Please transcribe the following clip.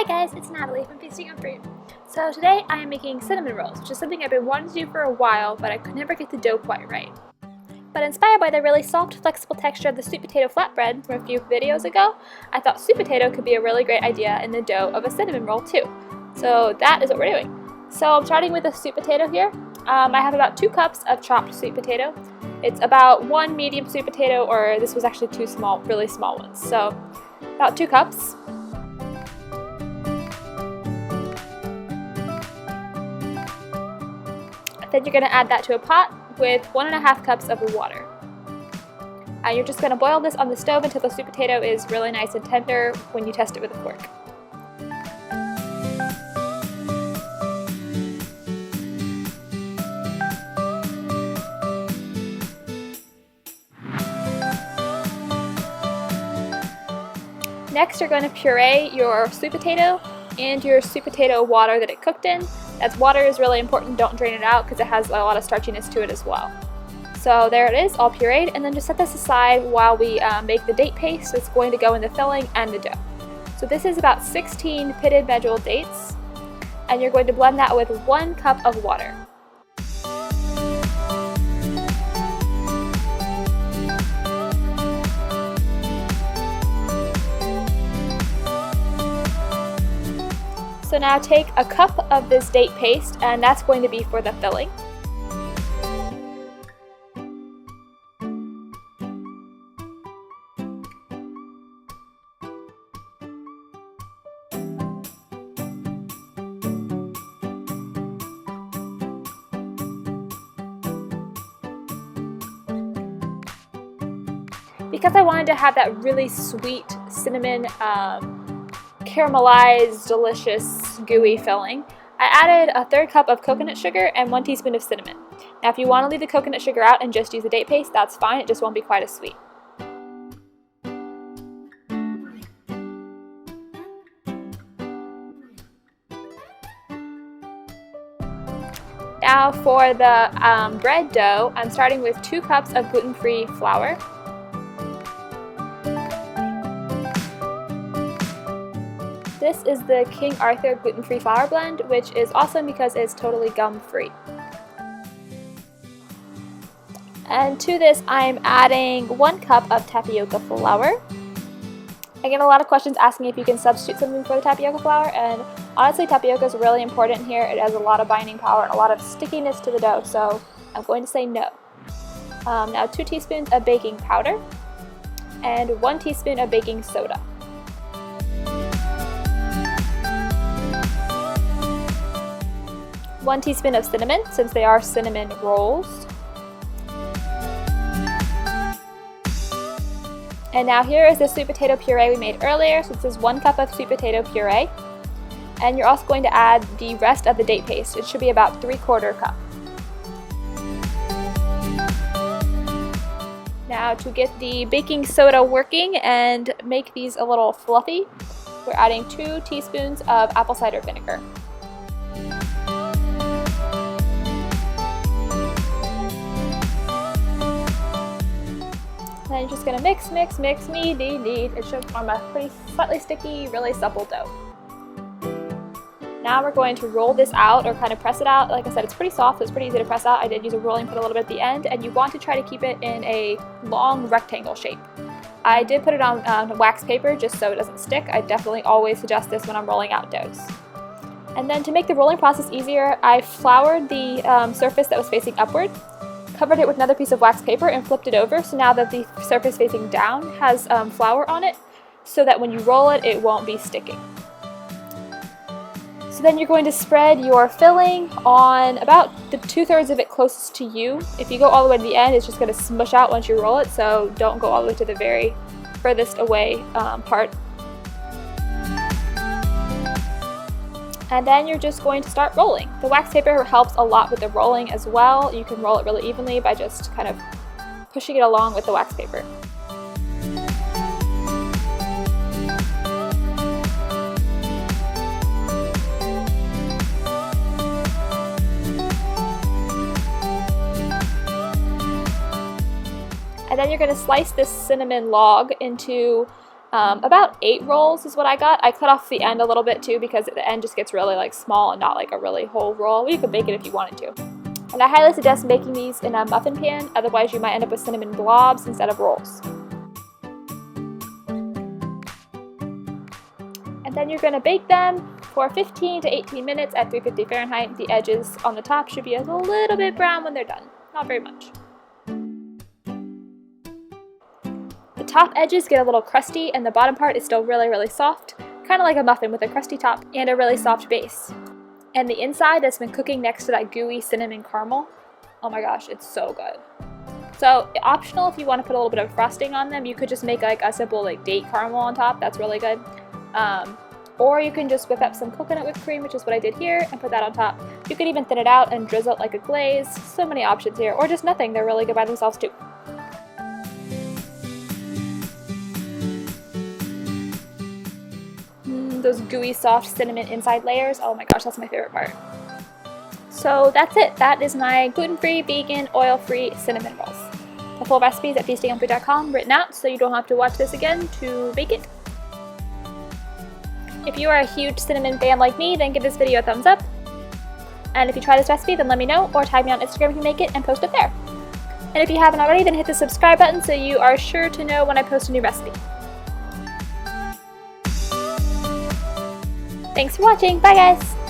guys, it's Natalie from Feasting on Fruit. So today I am making cinnamon rolls, which is something I've been wanting to do for a while, but I could never get the dough quite right. But inspired by the really soft, flexible texture of the sweet potato flatbread from a few videos ago, I thought sweet potato could be a really great idea in the dough of a cinnamon roll too. So that is what we're doing. So I'm starting with a sweet potato here. I have about 2 cups of chopped sweet potato. It's about 1 medium sweet potato, or this was actually 2 small, really small ones. So about 2 cups. Then you're going to add that to a pot with 1½ cups of water. You're just going to boil this on the stove until the sweet potato is really nice and tender when you test it with a fork. Next, you're going to puree your sweet potato and your sweet potato water that it cooked in. That water is really important, don't drain it out because it has a lot of starchiness to it as well. So there it is, all pureed, and then just set this aside while we make the date paste that's going to go in the filling and the dough. So this is about 16 pitted medjool dates, and you're going to blend that with 1 cup of water. So now take a cup of this date paste, and that's going to be for the filling. Because I wanted to have that really sweet cinnamon caramelized, delicious, gooey filling, I added a 1/3 cup of coconut sugar and 1 teaspoon of cinnamon. Now if you want to leave the coconut sugar out and just use the date paste, that's fine, it just won't be quite as sweet. Now for the bread dough, I'm starting with 2 cups of gluten-free flour. This is the King Arthur gluten-free flour blend, which is awesome because it's totally gum-free. And to this, I'm adding 1 cup of tapioca flour. I get a lot of questions asking if you can substitute something for the tapioca flour, and honestly, tapioca is really important here. It has a lot of binding power and a lot of stickiness to the dough, so I'm going to say no. Now 2 teaspoons of baking powder and 1 teaspoon of baking soda. One teaspoon of cinnamon, since they are cinnamon rolls. And now here is the sweet potato puree we made earlier. So this is 1 cup of sweet potato puree. And you're also going to add the rest of the date paste. It should be about 3/4 cup. Now to get the baking soda working and make these a little fluffy, we're adding 2 teaspoons of apple cider vinegar. Then you're just going to mix, knead. It should form a pretty slightly sticky, really supple dough. Now we're going to roll this out, or kind of press it out. Like I said, it's pretty soft, so it's pretty easy to press out. I did use a rolling pin a little bit at the end, and you want to try to keep it in a long rectangle shape. I did put it on wax paper just so it doesn't stick. I definitely always suggest this when I'm rolling out doughs. And then to make the rolling process easier, I floured the surface that was facing upward, covered it with another piece of wax paper, and flipped it over, so now that the surface facing down has flour on it, so that when you roll it, it won't be sticking. So then you're going to spread your filling on about the 2/3 of it closest to you. If you go all the way to the end, it's just going to smush out once you roll it, so don't go all the way to the very furthest away part. And then you're just going to start rolling. The wax paper helps a lot with the rolling as well. You can roll it really evenly by just kind of pushing it along with the wax paper. And then you're going to slice this cinnamon log into About 8 rolls is what I got. I cut off the end a little bit too because the end just gets really like small and not like a really whole roll. You could bake it if you wanted to. And I highly suggest making these in a muffin pan, otherwise you might end up with cinnamon blobs instead of rolls. And then you're going to bake them for 15 to 18 minutes at 350 Fahrenheit. The edges on the top should be a little bit brown when they're done, not very much. The top edges get a little crusty and the bottom part is still really soft, kind of like a muffin with a crusty top and a really soft base. And the inside that's been cooking next to that gooey cinnamon caramel, oh my gosh, it's so good. So optional if you want to put a little bit of frosting on them, you could just make like a simple like date caramel on top, that's really good. Or you can just whip up some coconut whipped cream, which is what I did here, and put that on top. You could even thin it out and drizzle it like a glaze. So many options here, or just nothing, they're really good by themselves too. Those gooey soft cinnamon inside layers, oh my gosh, that's my favorite part. So that's it, that is my gluten-free, vegan, oil-free cinnamon rolls. The full recipe is at feastingonfood.com, written out so you don't have to watch this again to bake it. If you are a huge cinnamon fan like me, then give this video a thumbs up. And if you try this recipe, then let me know, or tag me on Instagram if you make it and post it there. And if you haven't already, then hit the subscribe button so you are sure to know when I post a new recipe. Thanks for watching, bye guys!